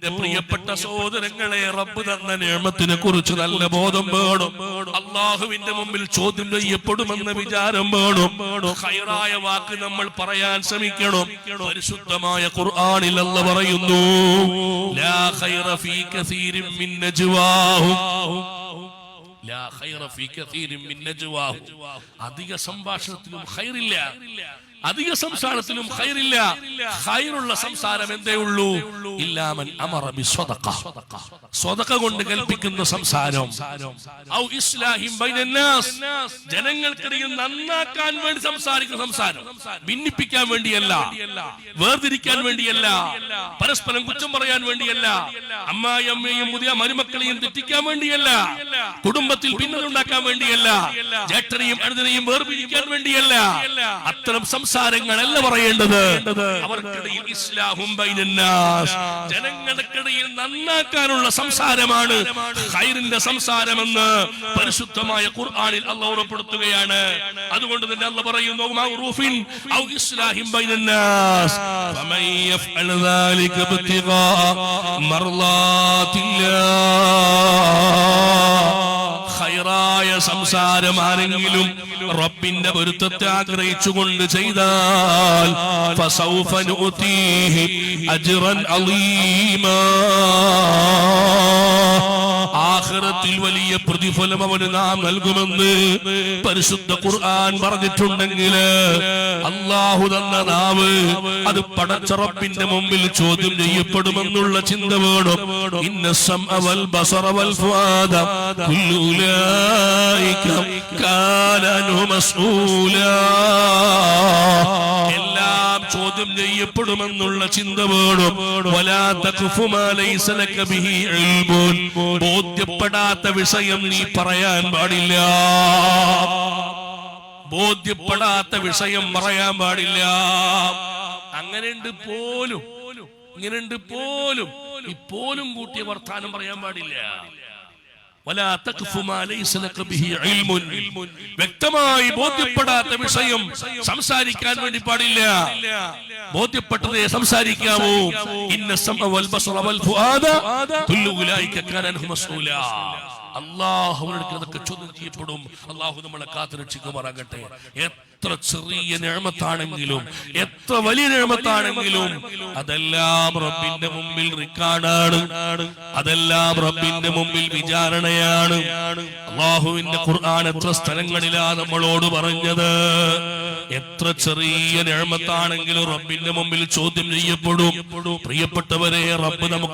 പ്രിയപ്പെട്ട സഹോദരങ്ങളെ, റബ്ബ് തന്ന നിഅമത്തിനെ കുറിച്ച് നല്ല ബോധം വേണം. അല്ലാഹുവിന്റെ മുമ്പിൽ ചോദ്യം ചെയ്യപ്പെടുമെന്ന വിചാരം വേണം. ഖൈറായ വാക്ക് നമ്മൾ പറയാൻ ശ്രമിക്കണം. പരിശുദ്ധമായ ഖുർആനിൽ അല്ലാഹ് പറയുന്നു, ലാ ഖൈറ ഫീ കസീരിൻ മിൻ നജ്വാഹും, ലാ ഖൈറ ഫീ കസീരിൻ മിൻ നജ്വാഹും. അധിക സംഭാഷണത്തിലും ഖൈറില്ല, അധിക സംസാരത്തിലും ഖൈറില്ല. ഖൈറുള്ള സംസാരം എന്തേ ഉള്ളൂ? ഇല്ലാ മൻ അമറ ബിസ്സദഖ, സ്വദഖ കൊണ്ട് കൽപ്പിക്കുന്ന സംസാരം. ഔ ഇസ്ലാഹിൻ ബൈനന്നാസ്, ജനങ്ങൾക്കിടയിൽ നന്നാക്കാൻ വേണ്ടി സംസാരിക്കുന്ന സംസാരം. ഭിന്നിപ്പിക്കാൻ വേണ്ടിയല്ല, വേർതിരിക്കാൻ വേണ്ടിയല്ല, പരസ്പരം കുറ്റം പറയാൻ വേണ്ടിയല്ല, അമ്മായി അമ്മയും പുതിയ മരുമക്കളെയും തെറ്റിക്കാൻ വേണ്ടിയല്ല, കുടുംബത്തിൽ ഭിന്നത ഉണ്ടാക്കാൻ വേണ്ടിയല്ല, ജേഷ്ഠനെയും അനുജനെയും വേർപിരിക്കാൻ വേണ്ടിയല്ല. അത്തരം സംസാരങ്ങളല്ല പറയേണ്ടത്. അവർക്കിടയിൽ ഇസ്ലാഹും ബൈനന്നാസ്, ജനങ്ങൾക്കിടയിൽ നന്നാക്കാനുള്ള സംസാരമാണ് ഖൈറിന്റെ സംസാരമെന്ന് പരിശുദ്ധമായ ഖുർആനിൽ അല്ലാഹു ഉറപ്പെടുത്തുകയാണ്. അതുകൊണ്ട് തന്നെ അല്ലാഹു പറയുന്നു, മഅറൂഫിൻ ഔ ഇസ്ലാഹിൻ ബൈനന്നാസ് ഫമൻ യഫ്അൽ ദാലിക ഇബ്തിഗാ മർളാത്തില്ലാഹ്. ഖൈറായ സംസാരം ആരെങ്കിലും റബ്ബിന്റെ പൊരുത്തത്തെ ആഗ്രഹിച്ചുകൊണ്ട് ചെയ്താൽ ഫസൗഫ നുഅതീഹി അജ്റൻ അളീമാ, ആഖിറത്തിൽ വലിയ പ്രതിഫലം അവന് നാം നൽകുമെന്ന് പരിശുദ്ധ ഖുർആൻ പറഞ്ഞിട്ടുണ്ടെങ്കിൽ അല്ലാഹു തന്ന നാവ് അത് പടച്ച റബ്ബിന്റെ മുമ്പിൽ ചോദ്യം ചെയ്യപ്പെടുമെന്നുള്ള ചിന്ത വേണം. ഇന്ന സമഅ വൽ ബസറ വൽ ഫുആദ കുല്ലു ഉലൈക കാന അൻഹു മസ്ഊലാ, എല്ലാം ചോദ്യം ചെയ്യപ്പെടുമെന്നുള്ള ചിന്ത വേണം. വലാ തഖ്ഫു മാ ലൈസ ലക ബിഹി ഇൽമുൻ, ബോധ്യപ്പെടാത്ത വിഷയം നീ പറയാൻ പാടില്ല, ബോധ്യപ്പെടാത്ത വിഷയം പറയാൻ പാടില്ല. അങ്ങനെയുണ്ട് പോലും, ഇങ്ങനെയുണ്ട് പോലും, ഇപ്പോലും കൂട്ടിയ വർത്താനം പറയാൻ പാടില്ല. വലാ തഖ്ഫു മാ ലൈസ ലക ബിഹി ഇൽമുൻ, വ്യക്തമായി ബോധ്യപ്പെടാത്ത വിഷയം സംസാരിക്കാൻ വേണ്ടി പാടില്ല. ബോധ്യപ്പെട്ടതേ സംസാരിക്കാവൂ. ഇന്ന സമഅ വൽ ബസറ വൽ ഫുആദ കുല്ലു ഉലൈക കാന അൻഹു മസ്ഊലാ. അല്ലാഹുവിനോട് ഇതൊക്കെ ചോദ്യം ചെയ്യപ്പെടും. അല്ലാഹു നമ്മളെ കാത്തുരക്ഷിക്കുമാറാകട്ടെ. എത്ര ചെറിയ നിഅമത്താണെങ്കിലും എത്ര വലിയ നിഅമത്താണെങ്കിലും അതെല്ലാം റബ്ബിന്റെ മുമ്പിൽ റിക്കാർഡാണ്, അതെല്ലാം റബ്ബിന്റെ മുമ്പിൽ വിചാരണയാണ്. അല്ലാഹുവിന്റെ ഖുർആൻ എത്ര സ്ഥലങ്ങളിലാ നമ്മളോട് പറഞ്ഞത്, എത്ര ചെറിയ നിഅമത്താണെങ്കിലും റബ്ബിന്റെ മുമ്പിൽ ചോദ്യം ചെയ്യപ്പെടും. പ്രിയപ്പെട്ടവരെ, റബ്ബ് നമുക്ക്